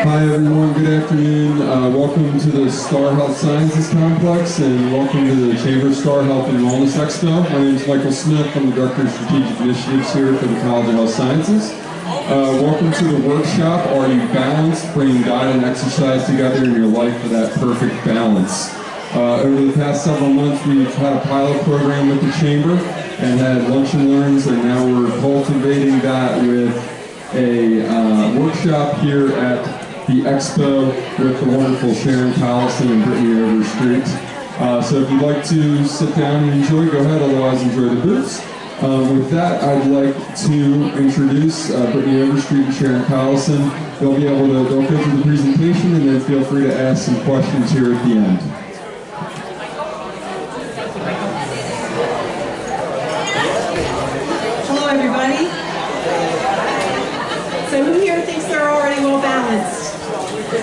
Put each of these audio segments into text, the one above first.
Hi everyone, good afternoon. Welcome to the Star Health Sciences Complex and welcome to the Chamber of Star Health and Wellness Expo. My name is Michael Smith. I'm the Director of Strategic Initiatives here for the College of Health Sciences. Welcome to the workshop, Are You Balanced? Bringing diet and exercise together in your life for that perfect balance. Over the past several months, we've had a pilot program with the Chamber and had lunch and learns, and now we're cultivating that with a workshop here at the Expo with the wonderful Sharon Collison and Brittany Overstreet. So if you'd like to sit down and enjoy, go ahead, otherwise enjoy the booths. With that, I'd like to introduce Brittany Overstreet and Sharon Collison. They'll go through the presentation and then feel free to ask some questions here at the end. Hello everybody. So who here thinks they're already well balanced? All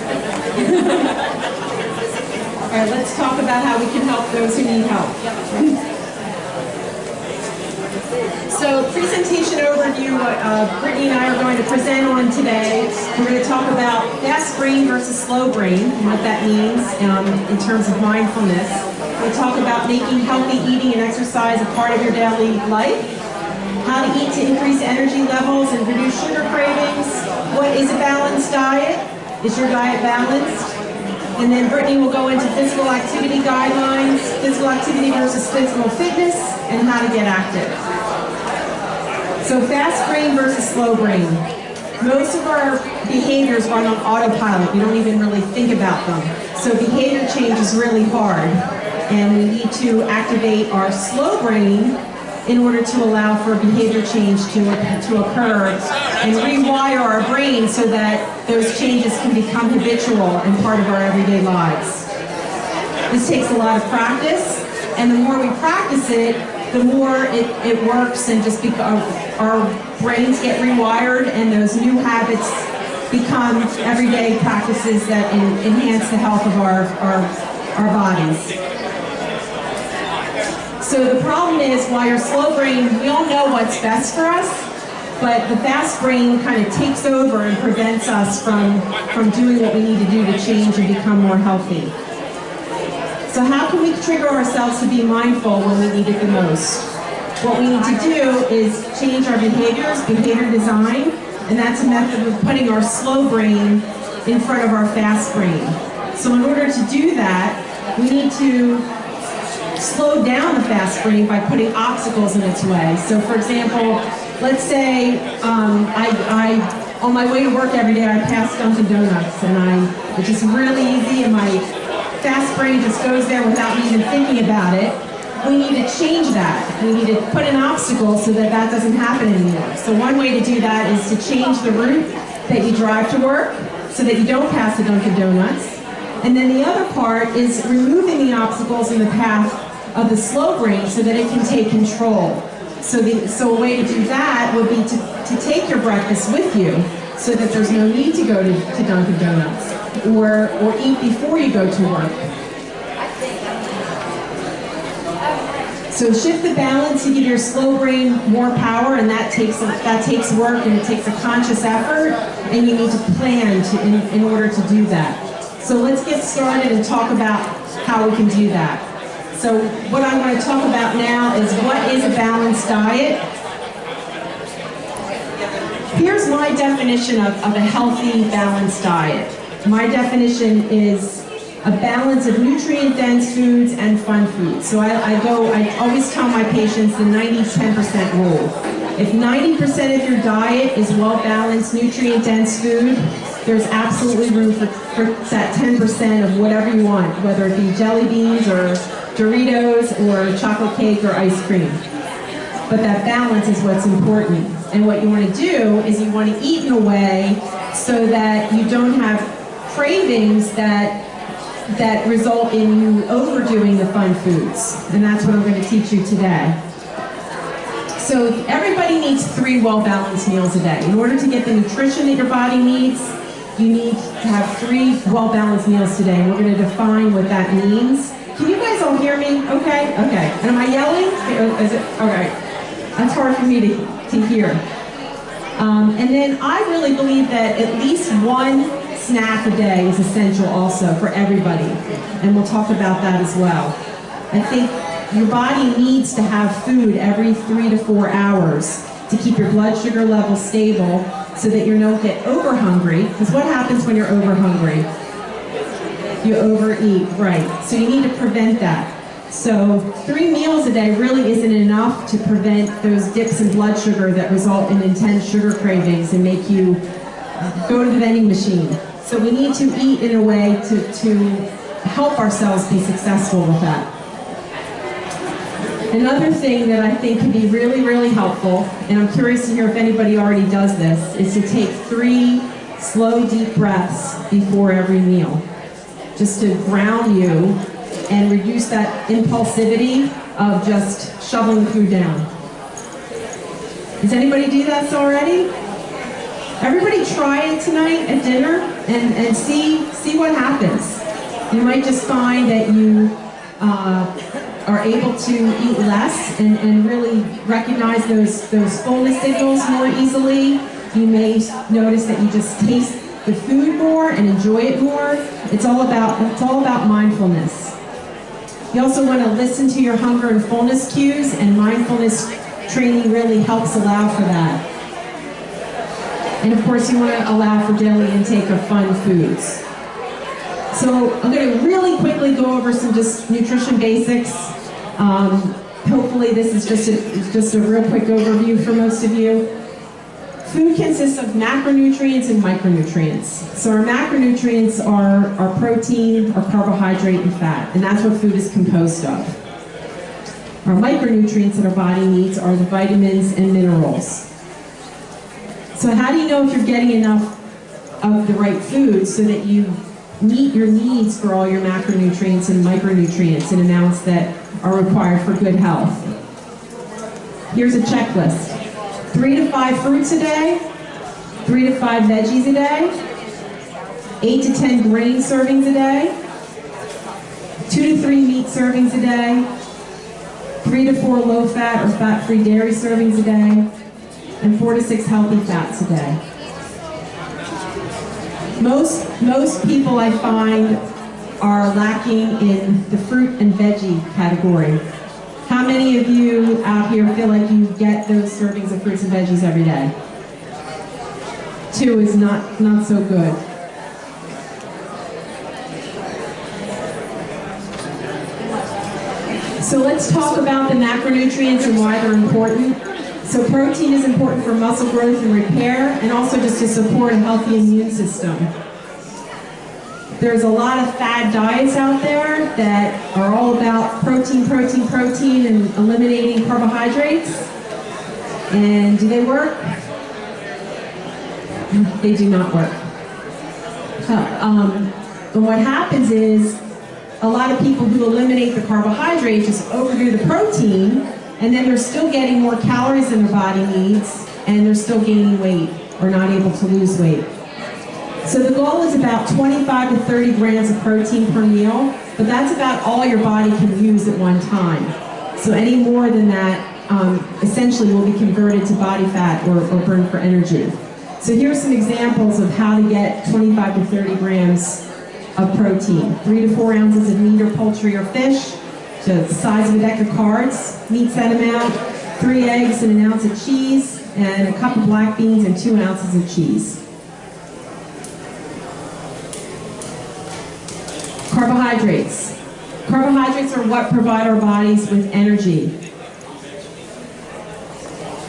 right, let's talk about how we can help those who need help. So presentation overview, Brittany and I are going to present on today. We're going to talk about fast brain versus slow brain and what that means in terms of mindfulness. We'll talk about making healthy eating and exercise a part of your daily life, how to eat to increase energy levels and reduce sugar cravings, what is a balanced diet, is your diet balanced? And then Brittany will go into physical activity guidelines, physical activity versus physical fitness, and how to get active. So fast brain versus slow brain. Most of our behaviors run on autopilot. We don't even really think about them. So behavior change is really hard. And we need to activate our slow brain in order to allow for behavior change to occur and rewire our brain so that those changes can become habitual and part of our everyday lives. This takes a lot of practice, and the more we practice it, the more it works and just our brains get rewired and those new habits become everyday practices that enhance the health of our bodies. So the problem is, while your slow brain, we all know what's best for us, but the fast brain kind of takes over and prevents us from doing what we need to do to change and become more healthy. So how can we trigger ourselves to be mindful when we need it the most? What we need to do is change our behaviors, behavior design, and that's a method of putting our slow brain in front of our fast brain. So in order to do that, we need to slow down the fast brain by putting obstacles in its way. So for example, let's say on my way to work every day I pass Dunkin' Donuts and it's just really easy and my fast brain just goes there without me even thinking about it. We need to change that. We need to put an obstacle so that that doesn't happen anymore. So one way to do that is to change the route that you drive to work so that you don't pass the Dunkin' Donuts. And then the other part is removing the obstacles in the path of the slow brain so that it can take control. So a way to do that would be to take your breakfast with you so that there's no need to go to Dunkin' Donuts or eat before you go to work. So shift the balance to give your slow brain more power, and that takes work and it takes a conscious effort, and you need to plan in order to do that. So let's get started and talk about how we can do that. So what I'm going to talk about now is what is a balanced diet. Here's my definition of a healthy, balanced diet. My definition is a balance of nutrient-dense foods and fun foods. So I always tell my patients the 90-10% rule. If 90% of your diet is well-balanced, nutrient-dense food, there's absolutely room for that 10% of whatever you want, whether it be jelly beans or Doritos or chocolate cake or ice cream. But that balance is what's important. And what you want to do is you want to eat in a way so that you don't have cravings that result in you overdoing the fun foods. And that's what I'm going to teach you today. So everybody needs 3 well-balanced meals a day. In order to get the nutrition that your body needs, you need to have 3 well-balanced meals today. And we're going to define what that means. Can you guys all hear me? Okay? Okay. And am I yelling? Is it? Okay. That's hard for me to hear. And then I really believe that at least one snack a day is essential also for everybody, and we'll talk about that as well. I think your body needs to have food every 3 to 4 hours to keep your blood sugar level stable so that you don't get over hungry, because what happens when you're over hungry? You overeat, right. So you need to prevent that. So 3 meals a day really isn't enough to prevent those dips in blood sugar that result in intense sugar cravings and make you go to the vending machine. So we need to eat in a way to help ourselves be successful with that. Another thing that I think can be really, really helpful, and I'm curious to hear if anybody already does this, is to take 3 slow, deep breaths before every meal, just to ground you and reduce that impulsivity of just shoveling the food down. Does anybody do that already? Everybody try it tonight at dinner and see what happens. You might just find that you are able to eat less and really recognize those fullness signals more easily. You may notice that you just taste the food more and enjoy it more. It's all about mindfulness. You also want to listen to your hunger and fullness cues, and mindfulness training really helps allow for that. And of course, you want to allow for daily intake of fun foods. So I'm going to really quickly go over some just nutrition basics. Hopefully this is just a real quick overview for most of you. Food consists of macronutrients and micronutrients. So our macronutrients are protein, or carbohydrate, and fat, and that's what food is composed of. Our micronutrients that our body needs are the vitamins and minerals. So how do you know if you're getting enough of the right food so that you meet your needs for all your macronutrients and micronutrients in amounts that are required for good health? Here's a checklist. 3 to 5 fruits a day, 3 to 5 veggies a day, 8 to 10 grain servings a day, 2 to 3 meat servings a day, 3 to 4 low-fat or fat-free dairy servings a day, and 4 to 6 healthy fats a day. Most people I find are lacking in the fruit and veggie category. How many of you out here feel like you get those servings of fruits and veggies every day? 2 is not so good. So let's talk about the macronutrients and why they're important. So protein is important for muscle growth and repair, and also just to support a healthy immune system. There's a lot of fad diets out there that are all about protein, protein, protein, and eliminating carbohydrates. And do they work? They do not work. But what happens is a lot of people who eliminate the carbohydrates just overdo the protein, and then they're still getting more calories than their body needs, and they're still gaining weight or not able to lose weight. So the goal is about 25 to 30 grams of protein per meal, but that's about all your body can use at one time. So any more than that essentially will be converted to body fat or burned for energy. So here's some examples of how to get 25 to 30 grams of protein. 3 to 4 ounces of meat or poultry or fish, the size of a deck of cards, meats that amount, 3 eggs and an ounce of cheese, and a cup of black beans and 2 ounces of cheese. Carbohydrates. Carbohydrates are what provide our bodies with energy.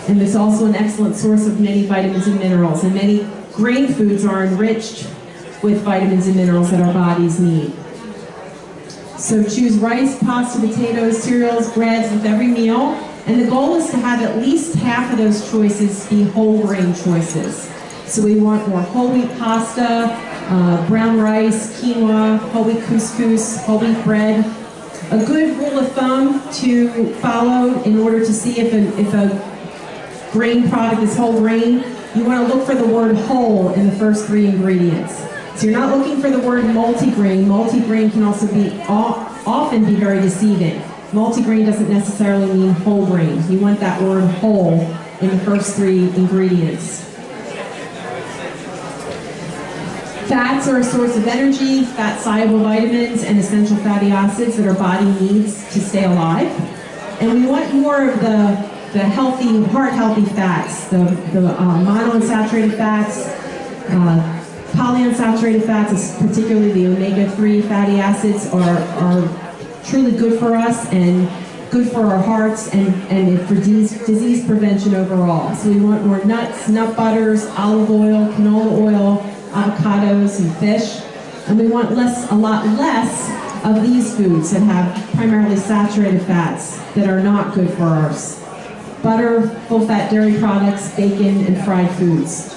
And there's also an excellent source of many vitamins and minerals, and many grain foods are enriched with vitamins and minerals that our bodies need. So choose rice, pasta, potatoes, cereals, breads with every meal, and the goal is to have at least half of those choices be whole grain choices. So we want more whole wheat pasta, brown rice, quinoa, whole wheat couscous, whole wheat bread. A good rule of thumb to follow in order to see if a grain product is whole grain, you want to look for the word whole in the first 3 ingredients. So you're not looking for the word multigrain. Multigrain can also often be very deceiving. Multigrain doesn't necessarily mean whole grain. You want that word whole in the first 3 ingredients. Fats are a source of energy, fat-soluble vitamins, and essential fatty acids that our body needs to stay alive. And we want more of the healthy, heart-healthy fats, the monounsaturated fats, polyunsaturated fats, particularly the omega-3 fatty acids, are truly good for us and good for our hearts and for disease prevention overall. So we want more nuts, nut butters, olive oil, canola oil, avocados, and fish. And we want a lot less of these foods that have primarily saturated fats that are not good for us. Butter, full-fat dairy products, bacon, and fried foods.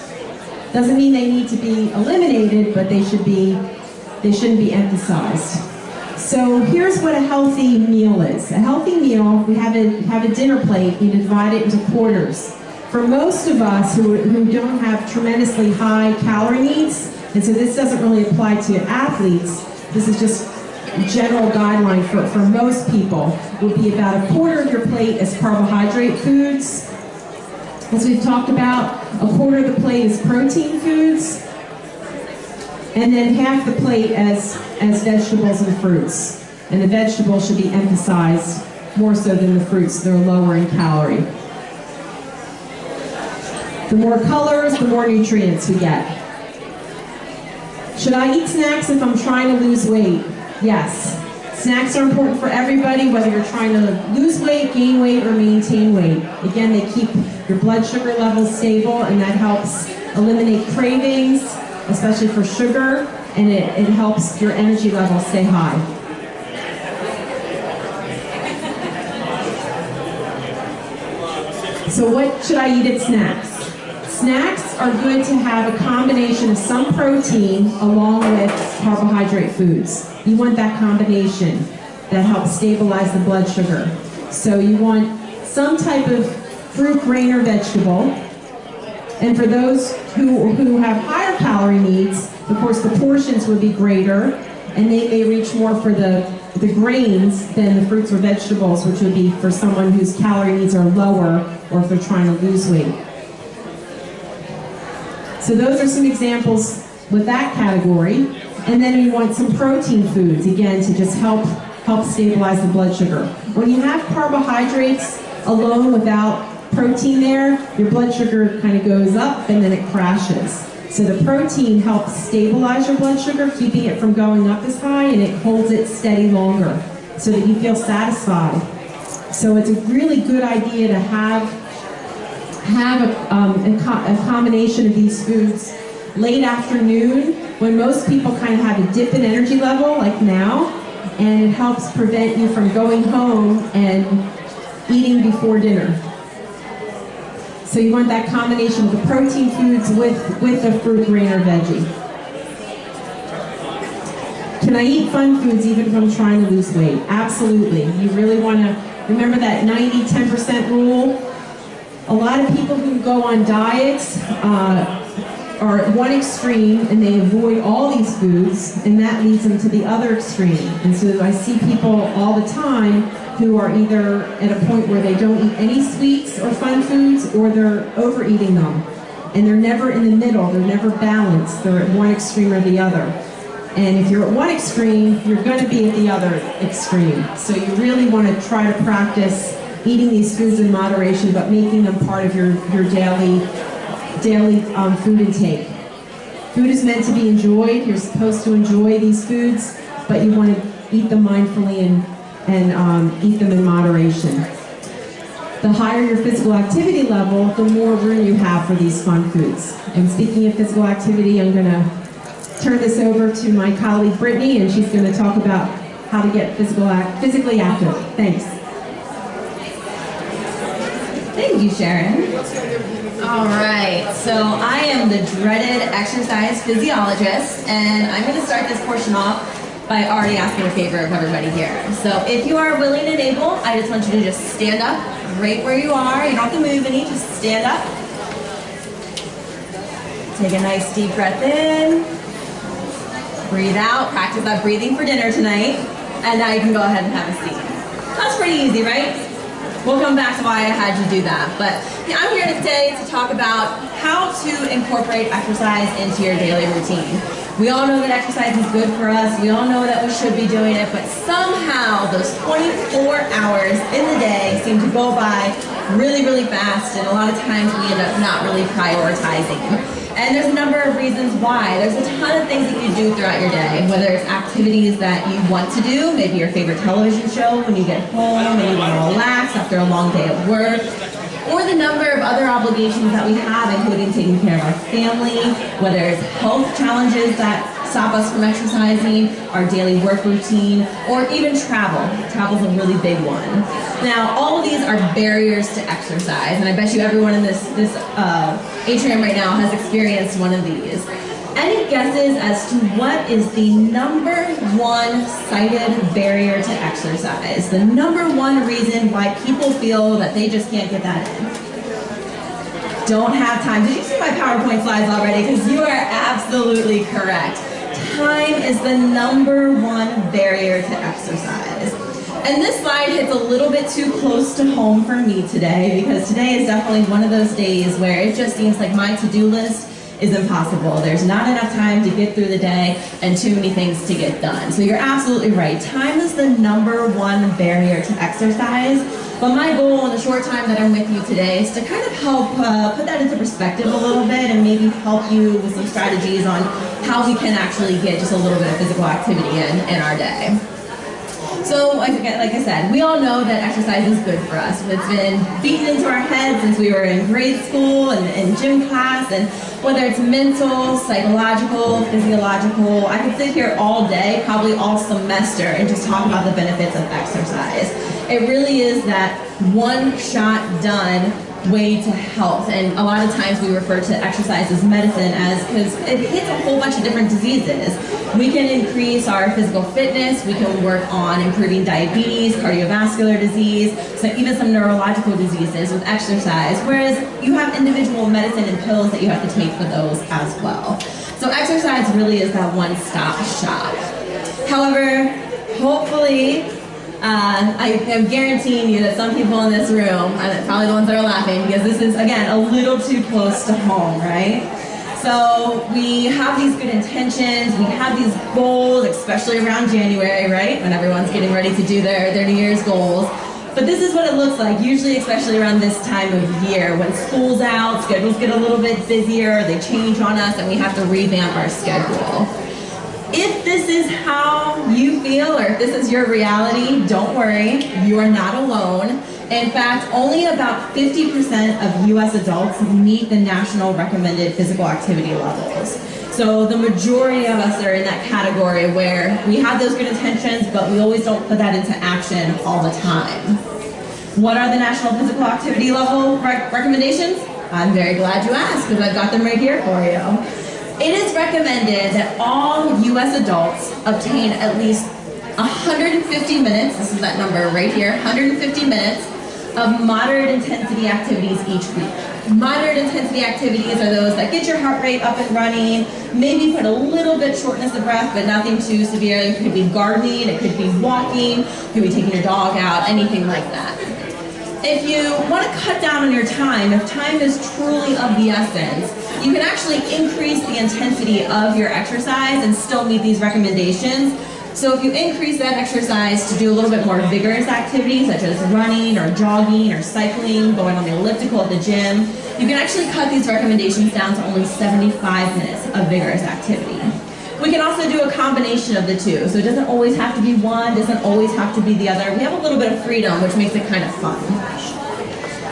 Doesn't mean they need to be eliminated, but they shouldn't be emphasized. So here's what a healthy meal is. A healthy meal, we have a dinner plate, you divide it into quarters. For most of us who don't have tremendously high calorie needs, and so this doesn't really apply to athletes, this is just a general guideline for most people, would be about a quarter of your plate as carbohydrate foods. As we've talked about, a quarter of the plate is protein foods, and then half the plate as vegetables and fruits. And the vegetables should be emphasized more so than the fruits. They're lower in calorie. The more colors, the more nutrients we get. Should I eat snacks if I'm trying to lose weight? Yes. Snacks are important for everybody, whether you're trying to lose weight, gain weight, or maintain weight. Again, they keep your blood sugar levels stable, and that helps eliminate cravings, especially for sugar, and it helps your energy level stay high. So what should I eat at snacks? Snacks are good to have a combination of some protein along with carbohydrate foods. You want that combination that helps stabilize the blood sugar. So you want some type of fruit, grain, or vegetable. And for those who have higher calorie needs, of course the portions would be greater, and they may reach more for the grains than the fruits or vegetables, which would be for someone whose calorie needs are lower or if they're trying to lose weight. So those are some examples with that category. And then you want some protein foods, again, to just help stabilize the blood sugar. When you have carbohydrates alone without protein there, your blood sugar kind of goes up and then it crashes. So the protein helps stabilize your blood sugar, keeping it from going up as high, and it holds it steady longer so that you feel satisfied. So it's a really good idea to have a combination of these foods late afternoon when most people kind of have a dip in energy level, like now, and it helps prevent you from going home and eating before dinner. So you want that combination of the protein foods with the fruit, grain, or veggie. Can I eat fun foods even if I'm trying to lose weight? Absolutely. You really want to remember that 90-10% rule. A lot of people who go on diets are at one extreme and they avoid all these foods, and that leads them to the other extreme. And so I see people all the time who are either at a point where they don't eat any sweets or fun foods, or they're overeating them. And they're never in the middle, they're never balanced, they're at one extreme or the other. And if you're at one extreme, you're going to be at the other extreme. So you really want to try to practice eating these foods in moderation, but making them part of your daily food intake. Food is meant to be enjoyed. You're supposed to enjoy these foods, but you want to eat them mindfully and eat them in moderation. The higher your physical activity level, the more room you have for these fun foods. And speaking of physical activity, I'm going to turn this over to my colleague Brittany, and she's going to talk about how to get physically active. Thanks. Thank you, Sharon. All right, so I am the dreaded exercise physiologist, and I'm going to start this portion off by already asking a favor of everybody here. So if you are willing and able, I just want you to just stand up right where you are. You don't have to move any, just stand up. Take a nice deep breath in. Breathe out. Practice that breathing for dinner tonight. And now you can go ahead and have a seat. That's pretty easy, right? We'll come back to why I had you do that. But I'm here today to talk about how to incorporate exercise into your daily routine. We all know that exercise is good for us. We all know that we should be doing it, but somehow those 24 hours in the day seem to go by really, really fast, and a lot of times we end up not really prioritizing. And there's a number of reasons why. There's a ton of things that you do throughout your day, whether it's activities that you want to do, maybe your favorite television show when you get home and you want to relax after a long day at work, or the number of other obligations that we have, including taking care of our family, whether it's health challenges that stop us from exercising, our daily work routine, or even travel. Travel's a really big one. Now, all of these are barriers to exercise, and I bet you everyone in this atrium right now has experienced one of these. Any guesses as to what is the number one cited barrier to exercise? The number one reason why people feel that they just can't get that in? Don't have time. Did you see my PowerPoint slides already? Because you are absolutely correct. Time is the number one barrier to exercise. And this slide hits a little bit too close to home for me today, because today is definitely one of those days where it just seems like my to-do list is impossible. There's not enough time to get through the day and too many things to get done. So you're absolutely right. Time is the number one barrier to exercise. But my goal in the short time that I'm with you today is to kind of help put that into perspective a little bit, and maybe help you with some strategies on how we can actually get just a little bit of physical activity in our day. So, like I said, we all know that exercise is good for us. It's been beaten into our heads since we were in grade school and gym class, and whether it's mental, psychological, physiological, I could sit here all day, probably all semester, and just talk about the benefits of exercise. It really is that one shot done way to health, and a lot of times we refer to exercise as medicine, because it hits a whole bunch of different diseases. We can increase our physical fitness, we can work on improving diabetes, cardiovascular disease, so even some neurological diseases with exercise, whereas you have individual medicine and pills that you have to take for those as well. So exercise really is that one-stop shop. However, hopefully, I am guaranteeing you that some people in this room, and probably the ones that are laughing, because this is, again, a little too close to home, right? So we have these good intentions, we have these goals, especially around January, right? When everyone's getting ready to do their New Year's goals. But this is what it looks like, usually especially around this time of year, when school's out, schedules get a little bit busier, they change on us, and we have to revamp our schedule. If this is how you feel, or if this is your reality, don't worry, you are not alone. In fact, only about 50% of US adults meet the national recommended physical activity levels. So the majority of us are in that category where we have those good intentions, but we always don't put that into action all the time. What are the national physical activity level recommendations? I'm very glad you asked, because I've got them right here for you. It is recommended that all U.S. adults obtain at least 150 minutes, this is that number right here, 150 minutes of moderate intensity activities each week. Moderate intensity activities are those that get your heart rate up and running, maybe put a little bit shortness of breath, but nothing too severe. It could be gardening, it could be walking, it could be taking your dog out, anything like that. If you want to cut down on your time, if time is truly of the essence, you can actually increase the intensity of your exercise and still meet these recommendations. So if you increase that exercise to do a little bit more vigorous activities, such as running or jogging or cycling, going on the elliptical at the gym, you can actually cut these recommendations down to only 75 minutes of vigorous activity. We can also do a combination of the two, so it doesn't always have to be one, doesn't always have to be the other. We have a little bit of freedom, which makes it kind of fun.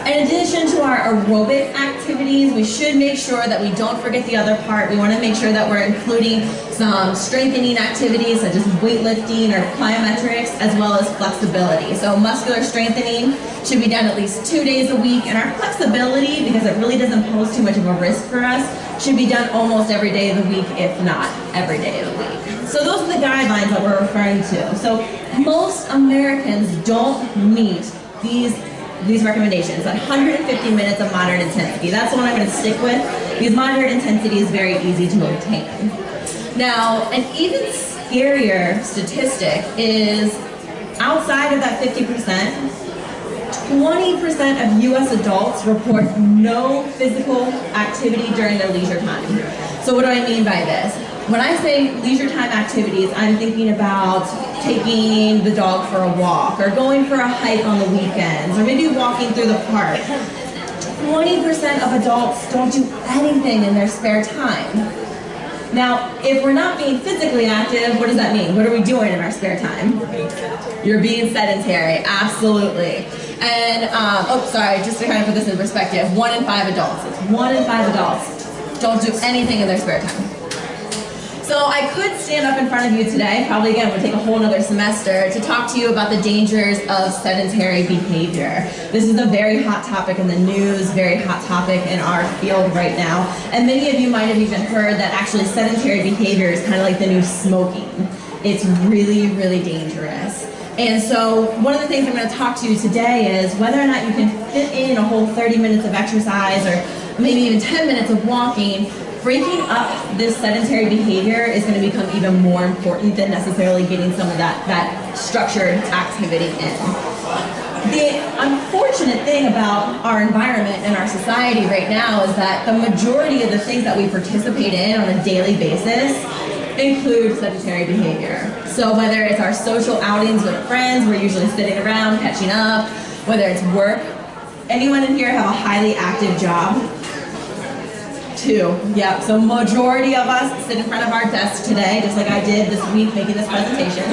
In addition to our aerobic activities, we should make sure that we don't forget the other part. We want to make sure that we're including some strengthening activities such as weightlifting or plyometrics, as well as flexibility. So muscular strengthening should be done at least 2 days a week, and our flexibility, because it really doesn't pose too much of a risk for us, should be done almost every day of the week, if not every day of the week. So those are the guidelines that we're referring to. So most Americans don't meet these recommendations, that 150 minutes of moderate intensity. That's the one I'm going to stick with, because moderate intensity is very easy to obtain. Now, an even scarier statistic is outside of that 50%, 20% of US adults report no physical activity during their leisure time. So what do I mean by this? When I say leisure time activities, I'm thinking about taking the dog for a walk, or going for a hike on the weekends, or maybe walking through the park. 20% of adults don't do anything in their spare time. Now, if we're not being physically active, what does that mean? What are we doing in our spare time? You're being sedentary, absolutely. And, just to kind of put this in perspective, 1 in 5 adults, it's 1 in 5 adults don't do anything in their spare time. So I could stand up in front of you today, probably again would take a whole nother semester, to talk to you about the dangers of sedentary behavior. This is a very hot topic in the news, very hot topic in our field right now. And many of you might have even heard that actually sedentary behavior is kind of like the new smoking. It's really, really dangerous. And so one of the things I'm going to talk to you today is whether or not you can fit in a whole 30 minutes of exercise, or maybe even 10 minutes of walking. Breaking up this sedentary behavior is going to become even more important than necessarily getting some of that structured activity in. The unfortunate thing about our environment and our society right now is that the majority of the things that we participate in on a daily basis include sedentary behavior. So whether it's our social outings with friends, we're usually sitting around catching up, whether it's work. Anyone in here have a highly active job? 2. Yep, so majority of us sit in front of our desk today, just like I did this week making this presentation.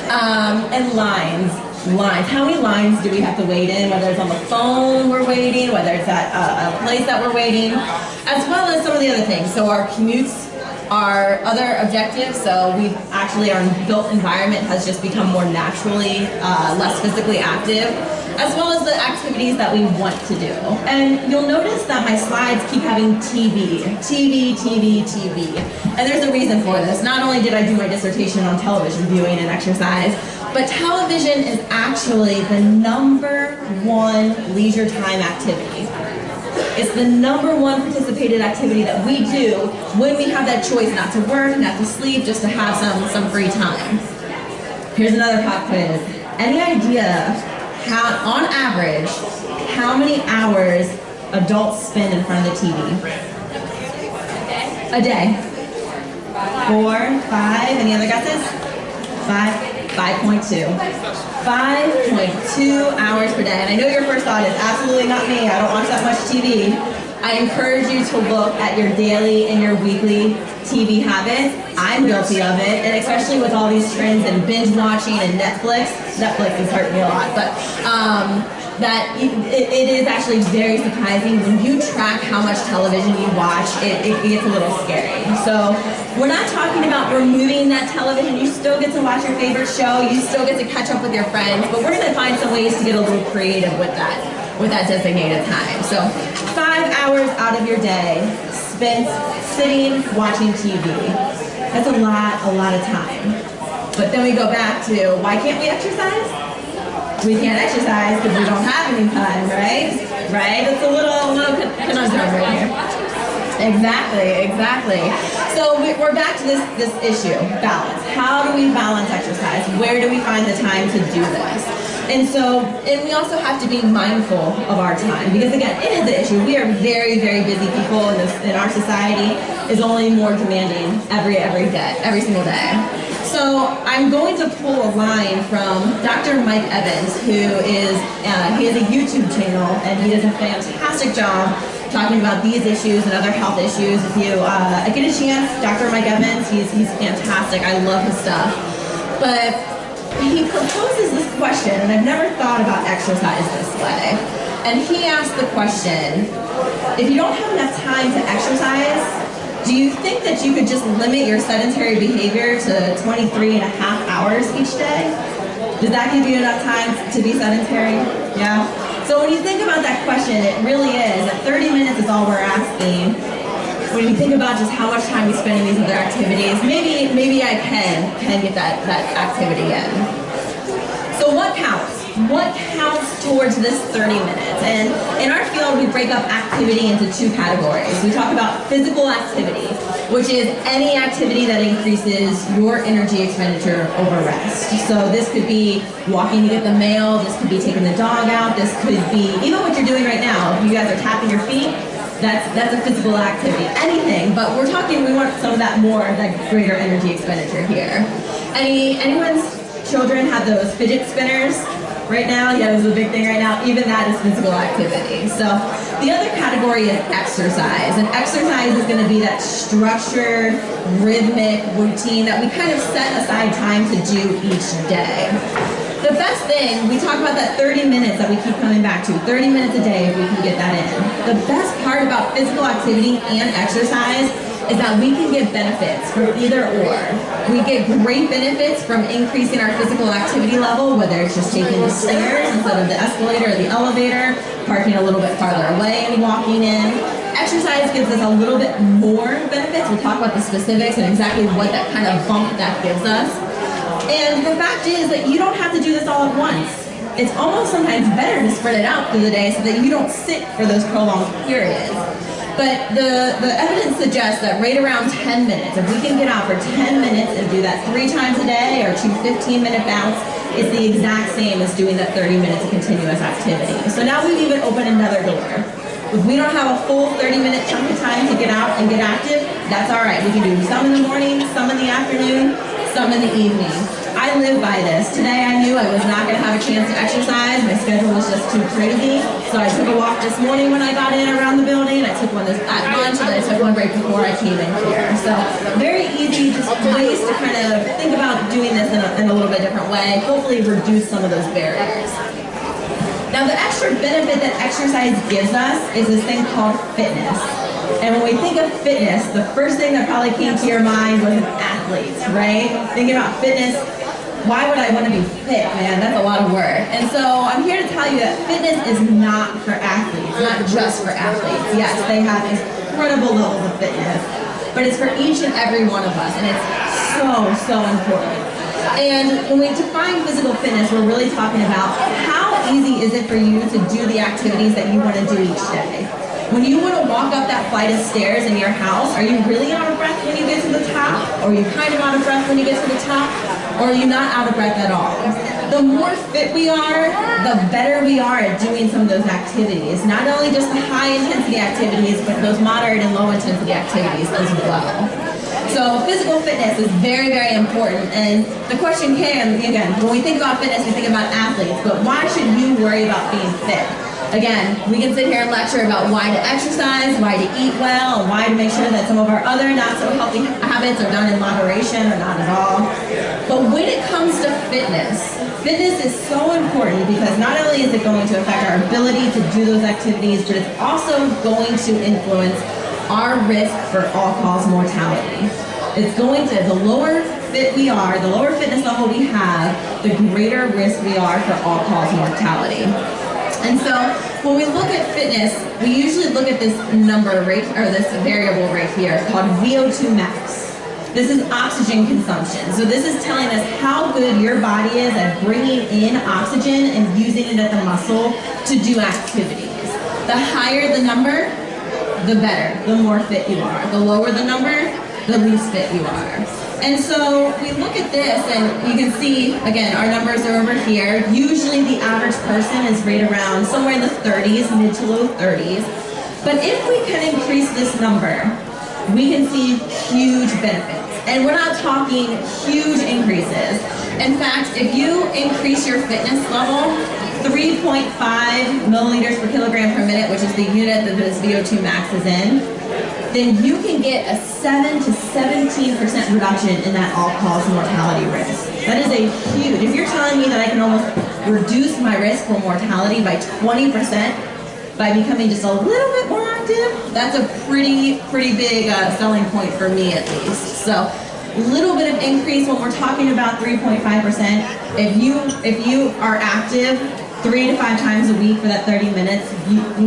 And lines. How many lines do we have to wait in, whether it's on the phone we're waiting, whether it's at a place that we're waiting, as well as some of the other things. So our commutes, our other objectives, so we actually, our built environment has just become more naturally less physically active, as well as the activities that we want to do. And you'll notice that my slides keep having TV. And there's a reason for this. Not only did I do my dissertation on television viewing and exercise, but television is actually the #1 leisure time activity. It's the #1 participated activity that we do when we have that choice not to work, not to sleep, just to have some free time. Here's another pop quiz. Any idea how, on average, how many hours adults spend in front of the TV? A day. 4, 5, any other guesses? 5.2. 5.2 hours per day. And I know your first thought is absolutely not me, I don't watch that much TV. I encourage you to look at your daily and your weekly TV habits. I'm guilty of it, and especially with all these trends and binge watching and Netflix. Netflix has hurt me a lot, but that it is actually very surprising when you track how much television you watch. It gets a little scary. So we're not talking about removing that television. You still get to watch your favorite show. You still get to catch up with your friends, but we're going to find some ways to get a little creative with that designated time. So 5 hours out of your day spent sitting watching TV. That's a lot of time. But then we go back to, why can't we exercise? We can't exercise because we don't have any time, right? Right? It's a little conundrum right here. Exactly. So we're back to this issue, balance. How do we balance exercise? Where do we find the time to do this? And we also have to be mindful of our time, because again, it is the issue. We are very, very busy people, and our society is only more demanding every day, every single day. So I'm going to pull a line from Dr. Mike Evans, who is, he has a YouTube channel, and he does a fantastic job talking about these issues and other health issues. If you get a chance, Dr. Mike Evans, he's fantastic. I love his stuff. But he proposes this question, and I've never thought about exercise this way. And he asked the question, if you don't have enough time to exercise, do you think that you could just limit your sedentary behavior to 23 and a half hours each day? Does that give you enough time to be sedentary? Yeah? So when you think about that question, it really is, that 30 minutes is all we're asking. When you think about just how much time we spend in these other activities, maybe I can get that activity in. So what counts? What counts towards this 30 minutes? And in our field, we break up activity into 2 categories. We talk about physical activity, which is any activity that increases your energy expenditure over rest. So this could be walking to get the mail, this could be taking the dog out, this could be even what you're doing right now. If you guys are tapping your feet, That's a physical activity. Anything, but we're talking, we want some of that that greater energy expenditure here. Anyone's children have those fidget spinners right now? Yeah, this is a big thing right now. Even that is physical activity. So the other category is exercise. And exercise is going to be that structured, rhythmic routine that we kind of set aside time to do each day. The best thing, we talk about that 30 minutes that we keep coming back to, 30 minutes a day if we can get that in. The best part about physical activity and exercise is that we can get benefits from either or. We get great benefits from increasing our physical activity level, whether it's just taking the stairs instead of the escalator or the elevator, parking a little bit farther away and walking in. Exercise gives us a little bit more benefits. We'll talk about the specifics and exactly what that kind of bump that gives us. And the fact is that you don't have to do this all at once. It's almost sometimes better to spread it out through the day so that you don't sit for those prolonged periods. But the evidence suggests that right around 10 minutes, if we can get out for 10 minutes and do that 3 times a day or 2 15-minute bouts, it's the exact same as doing that 30 minutes of continuous activity. So now we've even opened another door. If we don't have a full 30-minute chunk of time to get out and get active, that's all right. We can do some in the morning, some in the afternoon, some in the evening. I live by this. Today I knew I was not going to have a chance to exercise. My schedule was just too crazy. So I took a walk this morning when I got in around the building. I took one at lunch, and I took one right before I came in here. So very easy, just ways to kind of think about doing this in a little bit different way. Hopefully reduce some of those barriers. Now the extra benefit that exercise gives us is this thing called fitness. And when we think of fitness, the first thing that probably came to your mind was an athlete, right? Thinking about fitness, why would I want to be fit, man? That's a lot of work. And so I'm here to tell you that fitness is not for athletes, not just for athletes. Yes, they have incredible levels of fitness, but it's for each and every one of us, and it's so important. And when we define physical fitness, we're really talking about how easy is it for you to do the activities that you want to do each day. When you want to walk up that flight of stairs in your house, are you really out of breath when you get to the top? Or are you kind of out of breath when you get to the top? Or are you not out of breath at all? The more fit we are, the better we are at doing some of those activities. Not only just the high intensity activities, but those moderate and low intensity activities as well. So physical fitness is very important. And the question came, again, when we think about fitness, we think about athletes, but why should you worry about being fit? Again, we can sit here and lecture about why to exercise, why to eat well, and why to make sure that some of our other not so healthy habits are done in moderation or not at all. But when it comes to fitness, fitness is so important because not only is it going to affect our ability to do those activities, but it's also going to influence our risk for all-cause mortality. It's going to, the lower fit we are, the lower fitness level we have, the greater risk we are for all-cause mortality. And so when we look at fitness, we usually look at this number right, or this variable right here called VO2 max. This is oxygen consumption. So this is telling us how good your body is at bringing in oxygen and using it at the muscle to do activities. The higher the number, the better, the more fit you are. The lower the number, the least fit you are. And so we look at this and you can see, again, our numbers are over here. Usually the average person is right around somewhere in the 30s, mid to low 30s. But if we can increase this number, we can see huge benefits. And we're not talking huge increases. In fact, if you increase your fitness level 3.5 milliliters per kilogram per minute, which is the unit that this VO2 max is in, then you can get a 7 to 17% reduction in that all-cause mortality risk. That is a huge, if you're telling me that I can almost reduce my risk for mortality by 20% by becoming just a little bit more active, that's a pretty big selling point for me at least. So a little bit of increase when we're talking about 3.5%. If you are active 3 to 5 times a week for that 30 minutes,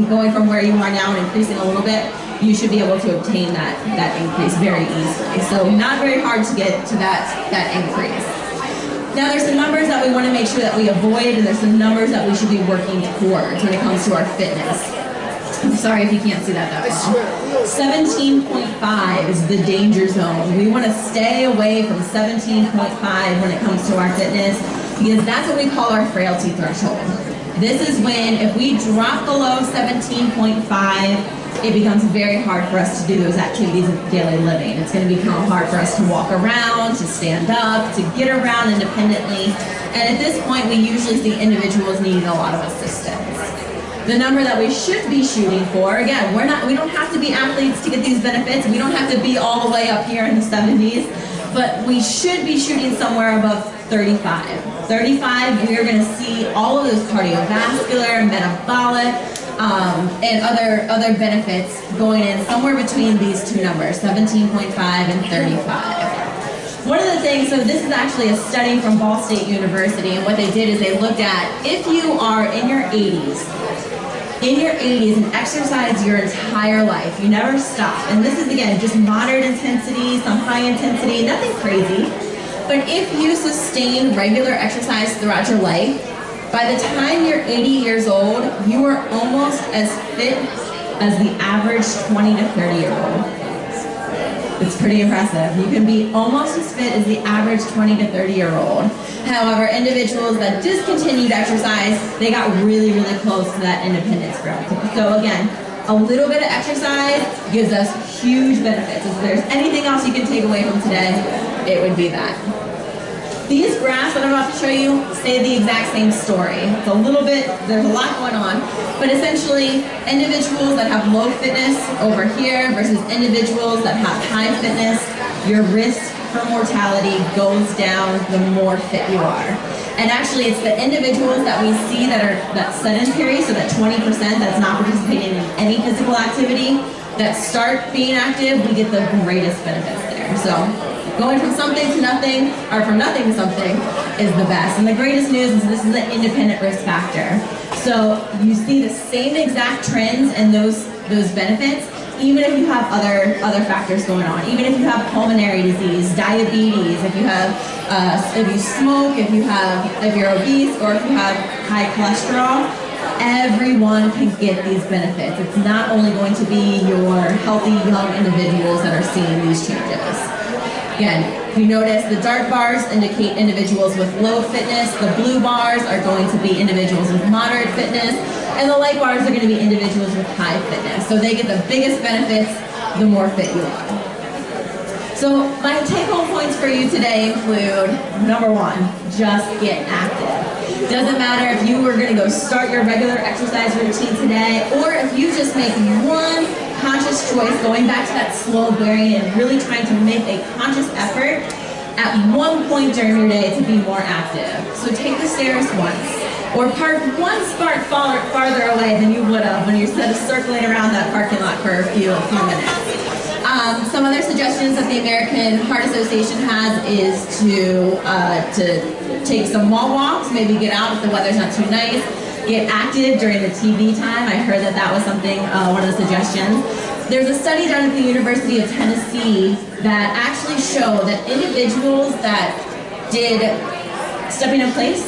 going from where you are now and increasing a little bit, you should be able to obtain that increase very easily. So not very hard to get to that increase. Now there's some numbers that we want to make sure that we avoid, and there's some numbers that we should be working towards when it comes to our fitness. I'm sorry if you can't see that well. 17.5 is the danger zone. We want to stay away from 17.5 when it comes to our fitness, because that's what we call our frailty threshold. This is when, if we drop below 17.5, it becomes very hard for us to do those activities of daily living. It's going to become hard for us to walk around, to stand up, to get around independently. And at this point, we usually see individuals needing a lot of assistance. The number that we should be shooting for, again, we don't have to be athletes to get these benefits. We don't have to be all the way up here in the 70s, but we should be shooting somewhere above 35. 35, we are going to see all of those cardiovascular, metabolic, and other benefits going in somewhere between these two numbers, 17.5 and 35. One of the things, so this is actually a study from Ball State University, and what they did is they looked at if you are in your 80s and exercise your entire life, you never stop, and this is again just moderate intensity, some high intensity, nothing crazy, but if you sustain regular exercise throughout your life, by the time you're 80 years old, you are almost as fit as the average 20 to 30 year old. It's pretty impressive. You can be almost as fit as the average 20 to 30 year old. However, individuals that discontinued exercise, they got really, really close to that independence growth. So again, a little bit of exercise gives us huge benefits. If there's anything else you can take away from today, it would be that. These graphs that I'm about to show you say the exact same story. It's a little bit, there's a lot going on, but essentially individuals that have low fitness over here versus individuals that have high fitness, your risk for mortality goes down the more fit you are. And actually it's the individuals that we see that are sedentary, so that 20% that's not participating in any physical activity, that start being active, we get the greatest benefits there. So going from something to nothing, or from nothing to something, is the best. And the greatest news is this is an independent risk factor. So you see the same exact trends and those benefits, even if you have other factors going on. Even if you have pulmonary disease, diabetes, if you smoke, if you're obese, or if you have high cholesterol, everyone can get these benefits. It's not only going to be your healthy young individuals that are seeing these changes. Again, if you notice, the dark bars indicate individuals with low fitness, the blue bars are going to be individuals with moderate fitness, and the light bars are going to be individuals with high fitness. So they get the biggest benefits the more fit you are. So my take-home points for you today include, number one, just get active. Doesn't matter if you were going to go start your regular exercise routine today, or if you just make one conscious choice, going back to that slow variant and really trying to make a conscious effort at one point during your day to be more active. So take the stairs once, or park one spot farther away than you would have when you're instead of circling around that parking lot for a few minutes. Some other suggestions that the American Heart Association has is to take some wall walks, maybe get out if the weather's not too nice, get active during the TV time. I heard that was something, one of the suggestions. There's a study done at the University of Tennessee that actually showed that individuals that did stepping in place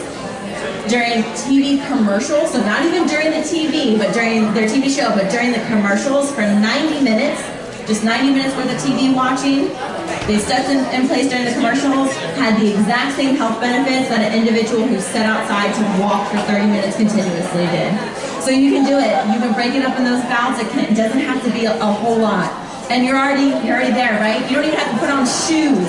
during TV commercials, so not even during the TV, but during their TV show, but during the commercials for 90 minutes, just 90 minutes worth of TV watching, they stepped in place during the commercials, had the exact same health benefits that an individual who sat outside to walk for 30 minutes continuously did. So you can do it. You can break it up in those bouts. It doesn't have to be a whole lot. And you're already there, right? You don't even have to put on shoes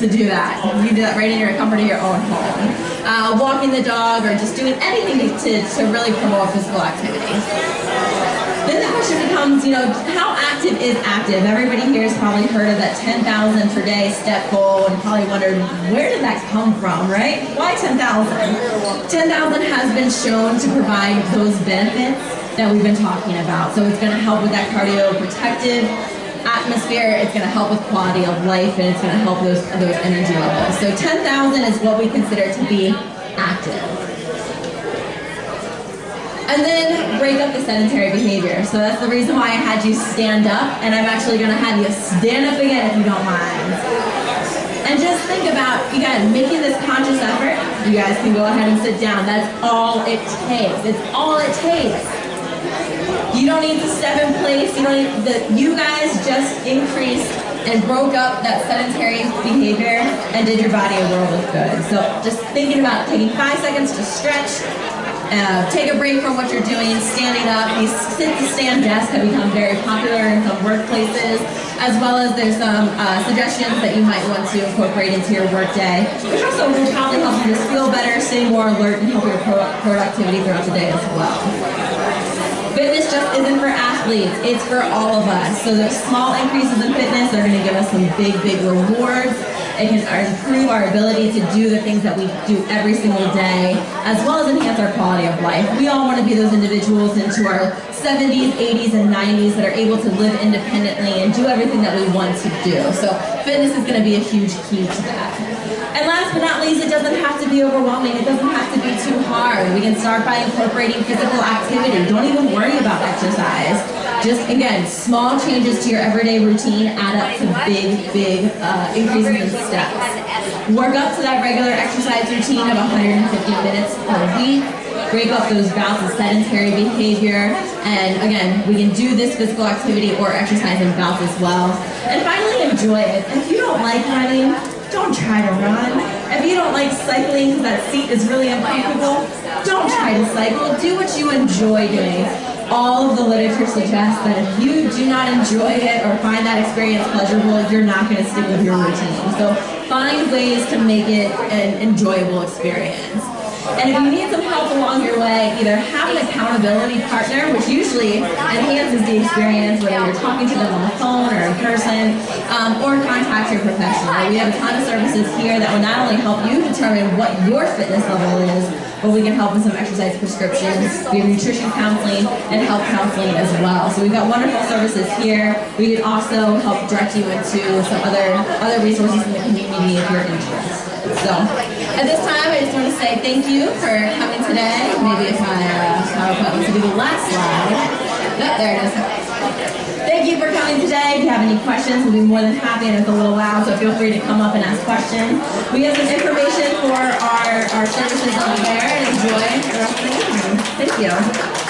to do that. You can do that right in your comfort of your own home. Walking the dog or just doing anything to really promote physical activity. Then the question becomes, how active is active? Everybody here has probably heard of that 10,000 per day step goal and probably wondered, where did that come from, right? Why 10,000? 10,000 has been shown to provide those benefits that we've been talking about. So it's going to help with that cardioprotective atmosphere, it's going to help with quality of life, and it's going to help those energy levels. So 10,000 is what we consider to be active. And then break up the sedentary behavior. So that's the reason why I had you stand up, and I'm actually going to have you stand up again if you don't mind. And just think about, again, making this conscious effort. You guys can go ahead and sit down. That's all it takes. It's all it takes. You don't need to step in place. You guys just increased and broke up that sedentary behavior and did your body a world of good. So just thinking about taking 5 seconds to stretch take a break from what you're doing, standing up. These sit-to-stand desks have become very popular in some workplaces, as well as there's some suggestions that you might want to incorporate into your workday, which also will probably help you just feel better, stay more alert, and help your productivity throughout the day as well. Fitness just isn't for athletes, it's for all of us. So those small increases in fitness are going to give us some big, big rewards. It can improve our ability to do the things that we do every single day, as well as enhance our quality of life. We all want to be those individuals into our 70s, 80s, and 90s that are able to live independently and do everything that we want to do. So fitness is going to be a huge key to that. And last but not least, it doesn't have to be overwhelming. It doesn't have to be too hard. We can start by incorporating physical activity. Don't even worry about exercise. Just, again, small changes to your everyday routine add up to big, big increases in steps. Work up to that regular exercise routine of 150 minutes per week. Break up those bouts of sedentary behavior. And again, we can do this physical activity or exercise in bouts as well. And finally, enjoy it. If you don't like running, don't try to run. If you don't like cycling because that seat is really uncomfortable, don't try to cycle. Do what you enjoy doing. All of the literature suggests that if you do not enjoy it or find that experience pleasurable, you're not going to stick with your routine. So find ways to make it an enjoyable experience. And if you need some help along your way, either have an accountability partner, which usually enhances the experience, whether you're talking to them on the phone or in person, or contact your professional. We have a ton of services here that will not only help you determine what your fitness level is, but we can help with some exercise prescriptions. We have nutrition counseling and health counseling as well. So we've got wonderful services here. We can also help direct you into some other resources in the community if you're interested. So at this time, I just want to say thank you for coming today. Maybe if my PowerPoint wants to do the last slide. Yep, there it is. Thank you for coming today. If you have any questions, we'll be more than happy, and it's a little loud, so feel free to come up and ask questions. We have some information for our services over there, and enjoy the rest of the evening. Thank you.